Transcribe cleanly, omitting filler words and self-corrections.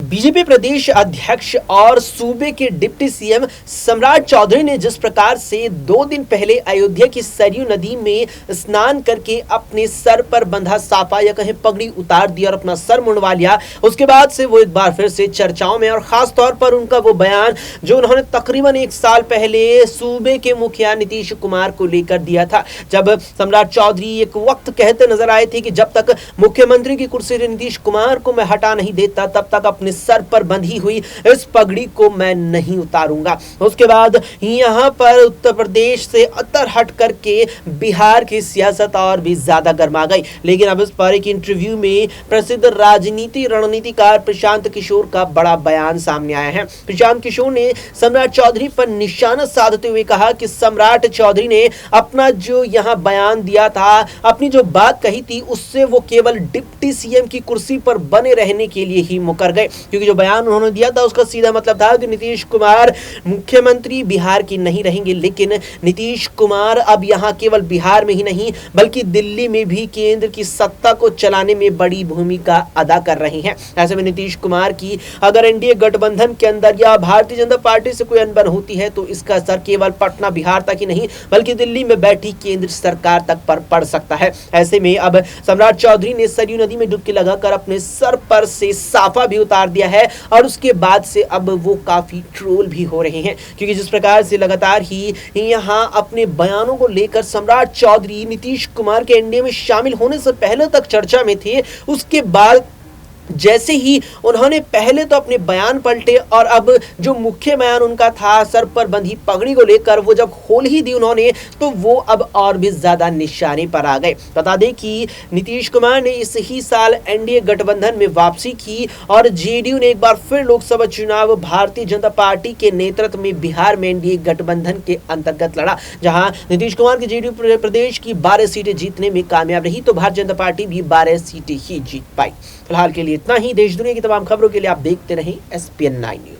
BJP प्रदेश अध्यक्ष और सूबे के डिप्टी सीएम सम्राट चौधरी ने जिस प्रकार से 2 दिन पहले अयोध्या की सरयू नदी में स्नान करके अपने सर पर बंधा साफा या कहीं पगड़ी उतार दिया और अपना सर मुंडवा लिया, उसके बाद से वो एक बार फिर से चर्चाओं में और खास तौर पर उनका वो बयान जो उन्होंने तकरीबन 1 साल पहले सूबे के मुखिया नीतीश कुमार को लेकर दिया था, जब सम्राट चौधरी एक वक्त कहते नजर आए थे कि जब तक मुख्यमंत्री की कुर्सी से नीतीश कुमार को मैं हटा नहीं देता तब तक अपने सर पर बंधी हुई इस पगड़ी को मैं नहीं उतारूंगा। उसके बाद यहां पर उत्तर प्रदेश से अतर हट करके बिहार की सियासत और भी ज्यादा गर्मा गई। लेकिन अब इस पर एक इंटरव्यू में प्रसिद्ध राजनीति रणनीतिकार प्रशांत किशोर का बड़ा बयान सामने आया है। प्रशांत किशोर ने सम्राट चौधरी पर निशाना साधते हुए कहा कि सम्राट चौधरी ने अपना जो यहां बयान दिया था, अपनी जो बात कही थी, उससे वो केवल डिप्टी सीएम की कुर्सी पर बने रहने के लिए ही मुकर गए, क्योंकि जो बयान उन्होंने दिया था उसका सीधा मतलब था कि नीतीश कुमार मुख्यमंत्री बिहार की नहीं रहेंगे। लेकिन नीतीश कुमार अब यहां केवल बिहार में ही नहीं बल्कि दिल्ली में भी केंद्र की सत्ता को चलाने में बड़ी भूमिका अदा कर रहे हैं। ऐसे में नीतीश कुमार की अगर एनडीए गठबंधन के अंदर या भारतीय जनता पार्टी से कोई अनबन होती है तो इसका असर केवल पटना बिहार तक ही नहीं बल्कि दिल्ली में बैठी केंद्र सरकार तक पर पड़ सकता है। ऐसे में अब सम्राट चौधरी ने सरयू नदी में डुबकी लगाकर अपने सर पर से साफा भी उतार दिया है और उसके बाद से अब वो काफी ट्रोल भी हो रहे हैं, क्योंकि जिस प्रकार से लगातार ही यहां अपने बयानों को लेकर सम्राट चौधरी नीतीश कुमार के एनडीए में शामिल होने से पहले तक चर्चा में थे, उसके बाद जैसे ही उन्होंने पहले तो अपने बयान पलटे और अब जो मुख्य बयान उनका था सर पर बंधी पगड़ी को लेकर वो जब खोल ही दी उन्होंने तो वो अब और भी ज्यादा निशाने पर आ गए। बता दें कि नीतीश कुमार ने इस ही साल एनडीए गठबंधन में वापसी की और जेडीयू ने एक बार फिर लोकसभा चुनाव भारतीय जनता पार्टी के नेतृत्व में बिहार में एनडीए गठबंधन के अंतर्गत लड़ा, जहां नीतीश कुमार की जेडीयू प्रदेश की 12 सीटें जीतने में कामयाब रही तो भारतीय जनता पार्टी भी 12 सीटें ही जीत पाई। फिलहाल के लिए इतना ही। देश दुनिया की तमाम खबरों के लिए आप देखते रहें SPN9 न्यूज।